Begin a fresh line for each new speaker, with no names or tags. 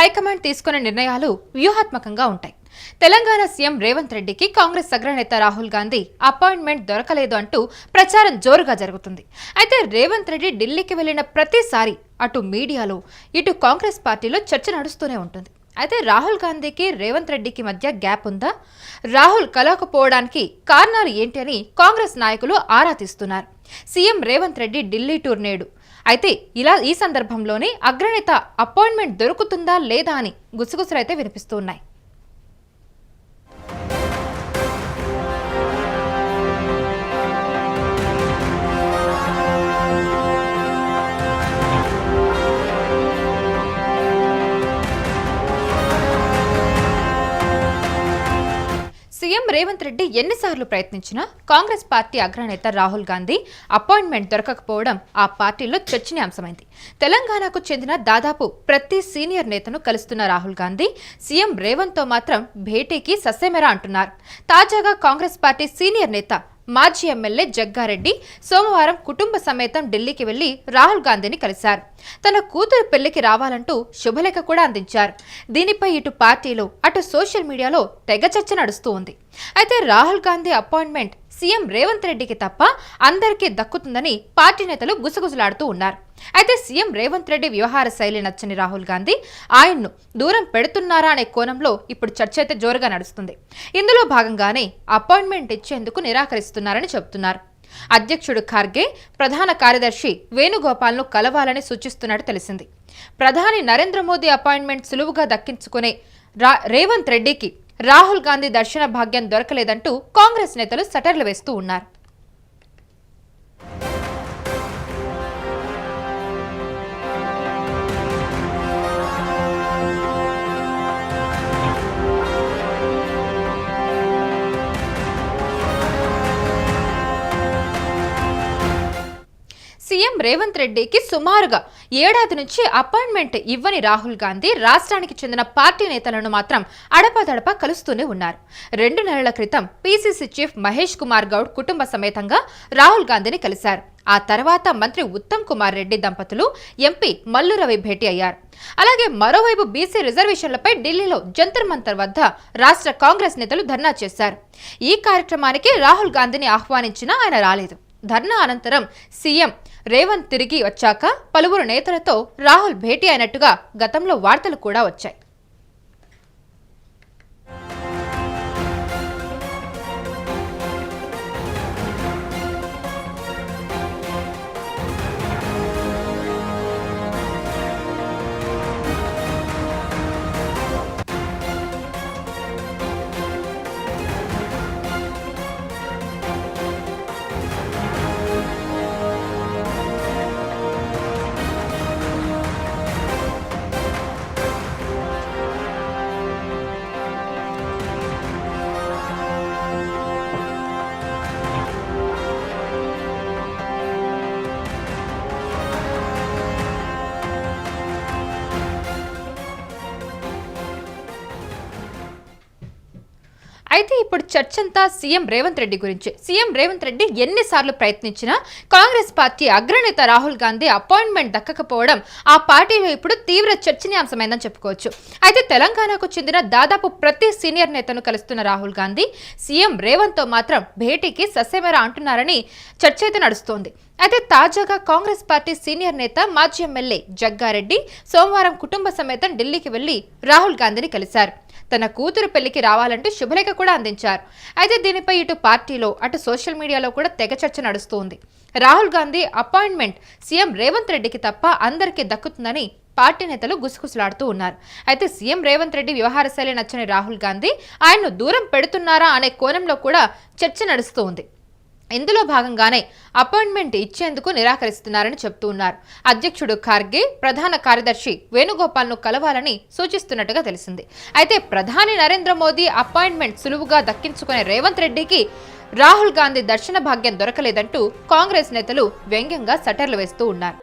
High command తీసుకున్న నిర్ణయాలు వ్యూహాత్మకంగా ఉంటాయి. తెలంగాణ సీఎం రేవంత్ రెడ్డికి కాంగ్రెస్ అగ్రనేత రాహుల్ గాంధీ అపాయింట్మెంట్ దొరకలేదు అంటూ ప్రచారం జోరుగా జరుగుతుంది. అయితే రేవంత్ రెడ్డి ఢిల్లీకి వెళ్లిన ప్రతిసారి అటు మీడియాలో ఇటు కాంగ్రెస్ పార్టీలో చర్చ నడుస్తూనే ఉంటుంది. అయితే రాహుల్ గాంధీకి రేవంత్ రెడ్డికి మధ్య గ్యాప్ ఉందా? రాహుల్ కలవకపోవడానికి కారణాలు ఏంటి అని కాంగ్రెస్ నాయకులు ఆరా తీస్తున్నారు. సీఎం రేవంత్ రెడ్డి ఢిల్లీ టూర్ నేడు. అయితే ఈ సందర్భంలోనే అగ్రనేత అపాయింట్మెంట్ దొరుకుతుందా లేదా అని గుసగుసలైతే వినిపిస్తున్నాయి. సీఎం రేవంత్ రెడ్డి ఎన్నిసార్లు ప్రయత్నించినా కాంగ్రెస్ పార్టీ అగ్రనేత రాహుల్ గాంధీ అపాయింట్మెంట్ దొరకకపోవడం ఆ పార్టీలో చర్చనీయాంశమైంది. తెలంగాణకు చెందిన దాదాపు ప్రతి సీనియర్ నేతను కలుస్తున్న రాహుల్ గాంధీ సీఎం రేవంత్ తో మాత్రం భేటీకి ససేమెరా అంటున్నారు. తాజాగా కాంగ్రెస్ పార్టీ సీనియర్ నేత మాజీ ఎమ్మెల్యే జగ్గారెడ్డి సోమవారం కుటుంబ సమేతం ఢిల్లీకి వెళ్లి రాహుల్ గాంధీని కలిశారు. తన కూతురు పెళ్లికి రావాలంటూ శుభలేఖ కూడా అందించారు. దీనిపై ఇటు పార్టీలో అటు సోషల్ మీడియాలో తెగ చర్చ నడుస్తూ ఉంది. అయితే రాహుల్ గాంధీ అపాయింట్మెంట్ సీఎం రేవంత్ రెడ్డికి తప్ప అందరికీ దక్కుతుందని పార్టీ నేతలు గుసగుసలాడుతూ ఉన్నారు. అయితే సీఎం రేవంత్ రెడ్డి వ్యవహార శైలి నచ్చని రాహుల్ గాంధీ ఆయన్ను దూరం పెడుతున్నారా అనే కోణంలో ఇప్పుడు చర్చ అయితే జోరుగా నడుస్తుంది. ఇందులో భాగంగానే అపాయింట్మెంట్ ఇచ్చేందుకు నిరాకరిస్తున్నారని చెబుతున్నారు. అధ్యక్షుడు ఖార్గే ప్రధాన కార్యదర్శి వేణుగోపాల్ను కలవాలని సూచిస్తున్నట్టు తెలిసింది. ప్రధాని నరేంద్ర మోదీ అపాయింట్మెంట్ సులువుగా దక్కించుకునే రేవంత్ రెడ్డికి రాహుల్ గాంధీ దర్శన భాగ్యం దొరకలేదంటూ కాంగ్రెస్ నేతలు సటర్లు వేస్తూ ఉన్నారు. సీఎం రేవంత్ రెడ్డికి సుమారుగా ఏడాది నుంచి అపాయింట్మెంట్ ఇవ్వని రాహుల్ గాంధీ రాష్ట్రానికి చెందిన పార్టీ నేతలను మాత్రం అడపాదడపా కలుస్తూనే ఉన్నారు. 2 నెలల క్రితం పీసీసీ చీఫ్ మహేష్ కుమార్ గౌడ్ కుటుంబ సమేతంగా రాహుల్ గాంధీని కలిశారు. ఆ తర్వాత మంత్రి ఉత్తమ్ కుమార్ రెడ్డి దంపతులు ఎంపీ మల్లు రవి భేటీ అయ్యారు. అలాగే మరోవైపు బీసీ రిజర్వేషన్లపై ఢిల్లీలో జంతర్ మంతర్ వద్ద రాష్ట్ర కాంగ్రెస్ నేతలు ధర్నా చేశారు. ఈ కార్యక్రమానికి రాహుల్ గాంధీని ఆహ్వానించినా ఆయన రాలేదు. ధర్నా అనంతరం సీఎం రేవంత్ తిరిగి వచ్చాక పలువురు నేతలతో రాహుల్ భేటీ అయినట్టుగా గతంలో వార్తలు కూడా వచ్చాయి. అయితే ఇప్పుడు చర్చంతా సీఎం రేవంత్ రెడ్డి గురించి. సీఎం రేవంత్ రెడ్డి ఎన్నిసార్లు ప్రయత్నించినా కాంగ్రెస్ పార్టీ అగ్రనేత రాహుల్ గాంధీ అపాయింట్మెంట్ దక్కకపోవడం ఆ పార్టీలో ఇప్పుడు తీవ్ర చర్చనీయాంశమైందని చెప్పుకోవచ్చు. అయితే తెలంగాణకు చెందిన దాదాపు ప్రతి సీనియర్ నేతను కలుస్తున్న రాహుల్ గాంధీ సీఎం రేవంత్ తో మాత్రం భేటీకి ససేమెరా అంటున్నారని చర్చ అయితే నడుస్తోంది. అయితే తాజాగా కాంగ్రెస్ పార్టీ సీనియర్ నేత మాజీ ఎమ్మెల్యే జగ్గారెడ్డి సోమవారం కుటుంబ సమేతం ఢిల్లీకి వెళ్లి రాహుల్ గాంధీని కలిశారు. తన కూతురు పెళ్లికి రావాలంటూ శుభలేఖ కూడా అందించారు. అయితే దీనిపై ఇటు పార్టీలో అటు సోషల్ మీడియాలో కూడా తెగ చర్చ నడుస్తోంది. రాహుల్ గాంధీ అపాయింట్మెంట్ సీఎం రేవంత్ రెడ్డికి తప్ప అందరికీ దక్కుతుందని పార్టీ నేతలు గుసగుసలాడుతూ ఉన్నారు. అయితే సీఎం రేవంత్ రెడ్డి వ్యవహార శైలి నచ్చని రాహుల్ గాంధీ ఆయన్ను దూరం పెడుతున్నారా అనే కోణంలో కూడా చర్చ నడుస్తూ ఉంది. ఇందులో భాగంగానే అపాయింట్మెంట్ ఇచ్చేందుకు నిరాకరిస్తున్నారని చెబుతూ ఉన్నారు. అధ్యక్షుడు ఖార్గే ప్రధాన కార్యదర్శి వేణుగోపాల్ను కలవాలని సూచిస్తున్నట్టుగా తెలిసింది. అయితే ప్రధాని నరేంద్ర మోదీ అపాయింట్మెంట్ సులువుగా దక్కించుకునే రేవంత్ రెడ్డికి రాహుల్ గాంధీ దర్శన భాగ్యం దొరకలేదంటూ కాంగ్రెస్ నేతలు వ్యంగ్యంగా సటర్లు వేస్తూ ఉన్నారు.